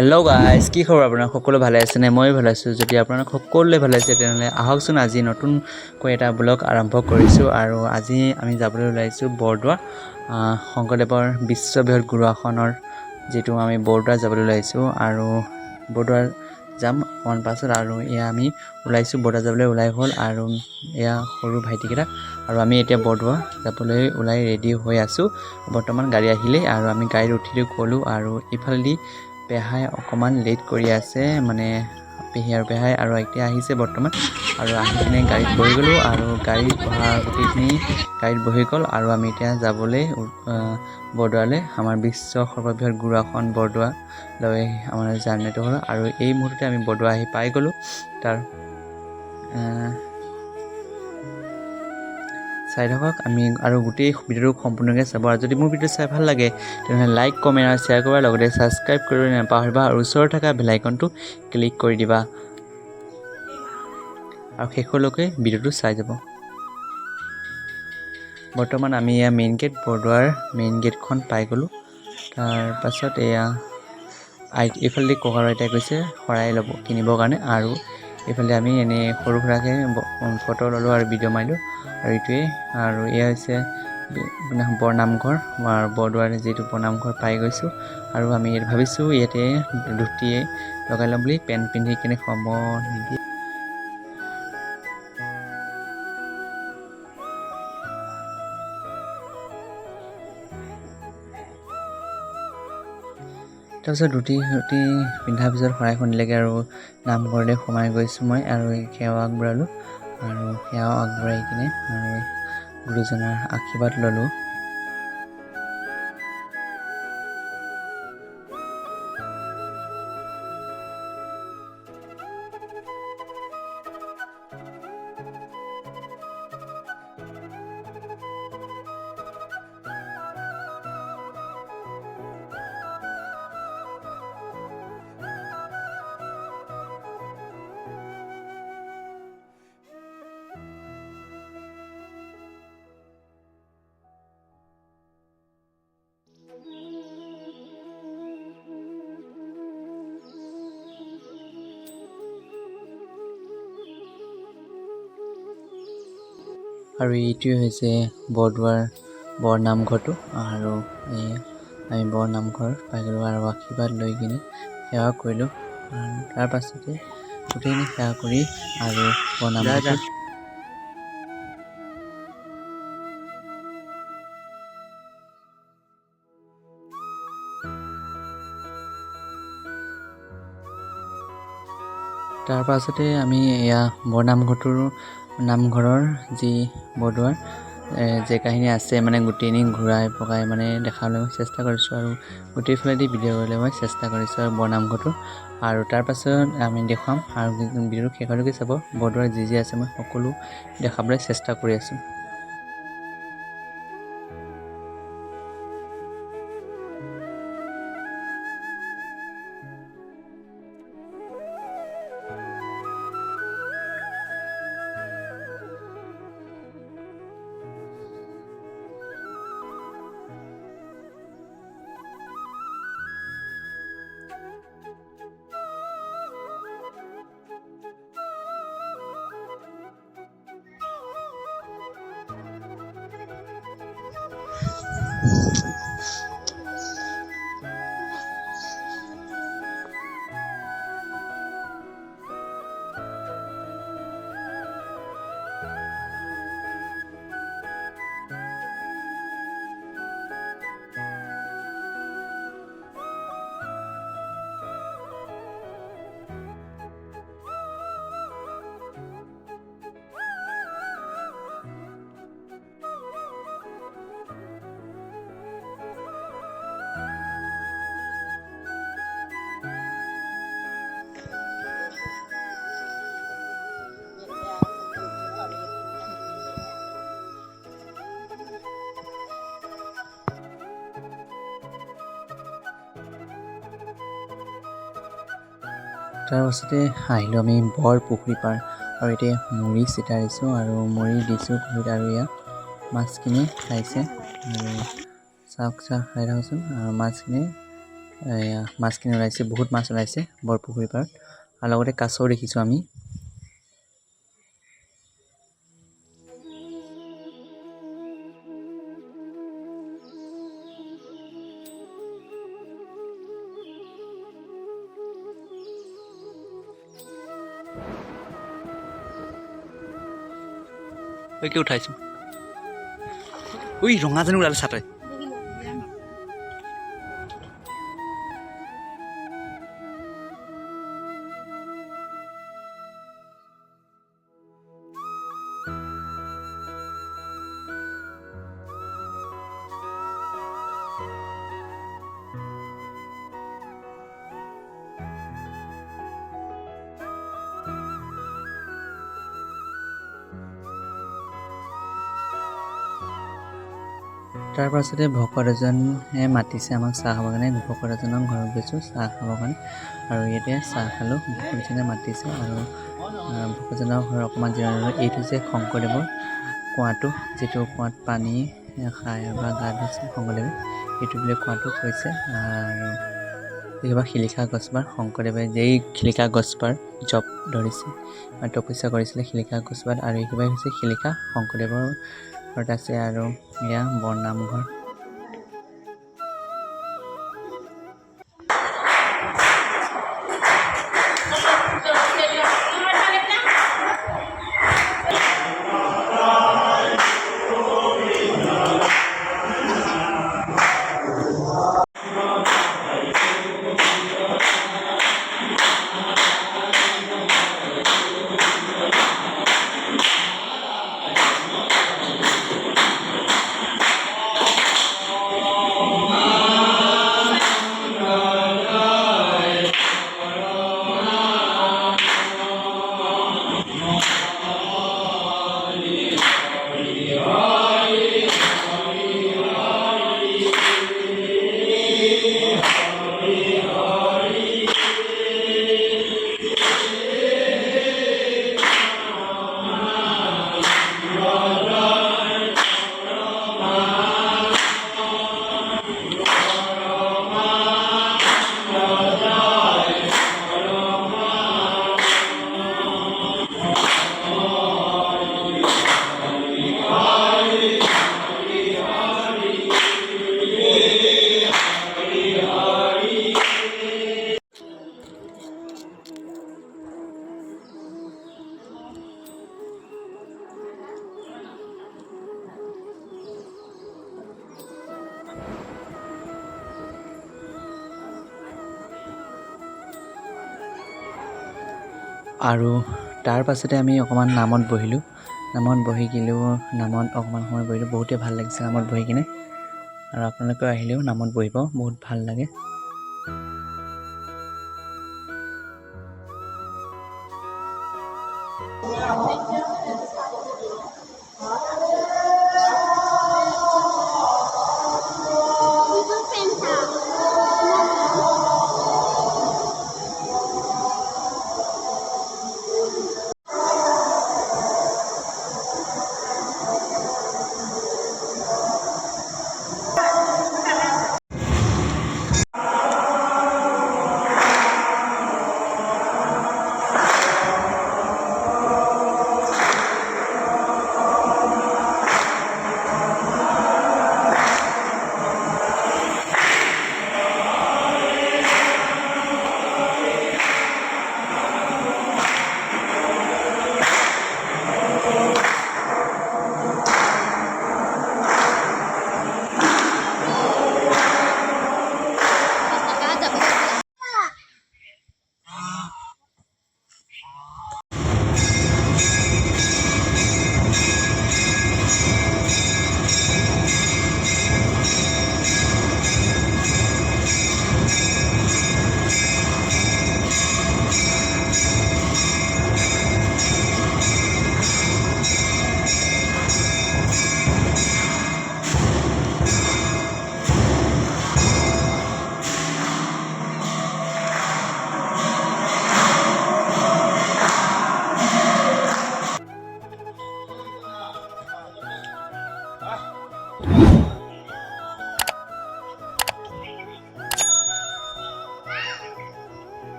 Hello' guys, কি খবৰ? আপোনাৰ সকলো ভালে আছেনে? ময়ো ভালে আছোঁ। যদি আপোনালোক সকলোৱে ভালে আছে তেনেহ'লে আহকচোন আজি নতুনকৈ এটা ব্লগ আৰম্ভ কৰিছোঁ। আৰু আজি আমি যাবলৈ ওলাইছোঁ বৰদোৱা শংকৰদেৱৰ বিশ্ববৃহৎ গুৰু আসনৰ যিটো আমি বৰদোৱা যাবলৈ ওলাইছোঁ। আৰু বৰদোৱা যাম অকণমান পাছত। আৰু এয়া আমি ওলাইছোঁ, বৰদোৱা যাবলৈ ওলাই হ'ল। আৰু এয়া সৰু ভাইটিকেইটা আৰু আমি এতিয়া বৰদোৱা যাবলৈ ওলাই ৰেডি হৈ আছোঁ। বৰ্তমান গাড়ী আহিলেই আৰু আমি গাড়ীত উঠি গ'লোঁ। আৰু ইফালেদি পেহাই অকণমান লেট কৰি আছে, মানে পেহী আৰু পেহাই আৰু এতিয়া আহিছে বৰ্তমান। আৰু আহি কিনে গাড়ীত বহি গ'লোঁ আৰু গাড়ীত বহা গোটেইখিনি গাড়ীত বহি গ'ল। আৰু আমি এতিয়া যাবলৈ বৰদোৱালৈ, আমাৰ বিশ্ব সৰ্ববৃহৎ গুৰু আসন বৰদোৱালৈ আমাৰ জাৰ্ণিটো হ'ল। আৰু এই মুহূৰ্ততে আমি বৰদোৱা আহি পাই গ'লোঁ। তাৰ চাই থাকক আমি আৰু গোটেই ভিডিঅ'টো সম্পূৰ্ণকৈ চাব। আৰু যদি মোৰ ভিডিঅ' চাই ভাল লাগে তেনেহ'লে লাইক, কমেণ্ট আৰু শ্বেয়াৰ কৰাৰ লগতে ছাবস্ক্ৰাইব কৰিবলৈ নাপাহৰিবা। আৰু ওচৰত থকা বেল আইকনটো ক্লিক কৰি দিবা আৰু শেষলৈকে ভিডিঅ'টো চাই যাব। বৰ্তমান আমি এয়া মেইন গেট, বৰদোৱাৰ মেইন গেটখন পাই গ'লোঁ। তাৰপাছত এয়া এইফালেদি ককা আৰু আইতাই গৈছে শৰাই কিনিবৰ কাৰণে। আৰু এইফালে আমি এনেই সৰু সুৰাকৈ ফটো ল'লোঁ আৰু ভিডিঅ' মাৰিলোঁ। আৰু এইটোৱেই, আৰু এয়া হৈছে বৰনামঘৰ, বৰদোৱাৰ যিটো বৰনামঘৰ পাই গৈছোঁ। আৰু আমি ভাবিছোঁ ইয়াতে ধুতিয়ে লগাই ল'ম বুলি, পেণ্ট পিন্ধি কিনে সোমাব নিদিয়ে। তাৰপিছত ধুতি পিন্ধাৰ পিছত শৰাইখনিলৈকে আৰু নামঘৰলৈ সোমাই গৈছোঁ মই। আৰু সেৱাও আগবঢ়ালোঁ আৰু সেৱাও আগবঢ়াই কিনে আৰু গুৰুজনাৰ আশীৰ্বাদ ল'লোঁ। আৰু এইটোৱে হৈছে বৰদোৱাৰ বৰনামঘৰটো। আৰু আমি বৰনামঘৰ পাই গ'লোঁ আৰু আশীৰ্বাদ লৈ কিনে সেৱা কৰিলোঁ। আৰু তাৰ পাছতে গোটেইখিনি সেৱা কৰি আৰু বৰনামঘৰটো তাৰ পাছতে আমি এয়া নামঘৰৰ যি বৰদোৱাৰ কাহিনী আছে, মানে গোটেইখিনি ঘূৰাই পকাই মানে দেখাবলৈ চেষ্টা কৰিছোঁ। আৰু গোটেইফালেদি ভিডিঅ' কৰিবলৈ মই চেষ্টা কৰিছোঁ আৰু বৰনামঘৰটো। আৰু তাৰ পাছত আমি দেখুৱাম আৰু ভিডিঅ'টো শেষলৈকে চাব। বৰদোৱাৰ যি আছে মই সকলো দেখাবলৈ চেষ্টা কৰি আছোঁ। তাৰ পাছতে আহিলোঁ আমি বৰ পুখুৰী পাৰ। আৰু এতিয়া মুড়ি চিটাইছোঁ আৰু মুড়ি দিছোঁ পুখুৰীত। আৰু এয়া মাছখিনি খাইছে আৰু চাহ খাই থাকোঁচোন। আৰু মাছখিনি মাছখিনি ওলাইছে, বহুত মাছ ওলাইছে বৰপুখুৰী পাৰত, আৰু লগতে কাছও দেখিছোঁ আমি। কি উঠাইছোঁ ৰঙাজনী ওলালে চাটে। তাৰ পাছতে ভকত এজনে মাতিছে আমাক চাহ খাবৰ কাৰণে। ভকত এজনৰ ঘৰত গৈছোঁ চাহ খাবৰ কাৰণে, আৰু ইয়াতে চাহ খালোঁ। ভকতজনে মাতিছে আৰু ভকতজনৰ ঘৰ অকণমান জিৰণি। এইটো যে শংকৰদেৱৰ কুঁৱাটো, যিটো কুঁৱাত পানী খাই বা গা ধুইছে শংকৰদেৱে, এইটো বোলে কুঁৱাটো কৈছে। আৰু এইবাৰ শিলিখা গছপাৰ, শংকৰদেৱে যেই শিলিখা গছপাৰ জপ ধৰিছে বা তপস্যা কৰিছিলে শিলিখা গছপাত, আৰু এইবাৰ হৈছে শিলিখা শংকৰদেৱৰ ঘৰত আছে। আৰু এয়া বৰনামঘৰ। আৰু তাৰ পাছতে আমি অকণমান নামত বহিলোঁ। নামত বহি নামত অকণমান সময় বহিলোঁ, বহুতেই ভাল লাগিছে নামত বহি কিনে। আৰু আপোনালোকেও আহিলেও নামত বহিব, বহুত ভাল লাগে।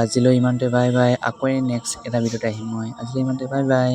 আজিলৈ ইমানতে বাই বাই। আকৌ নেক্সট এটা ভিডিঅ'ত আহিম মই। আজিলৈ ইমানতে বাই বাই।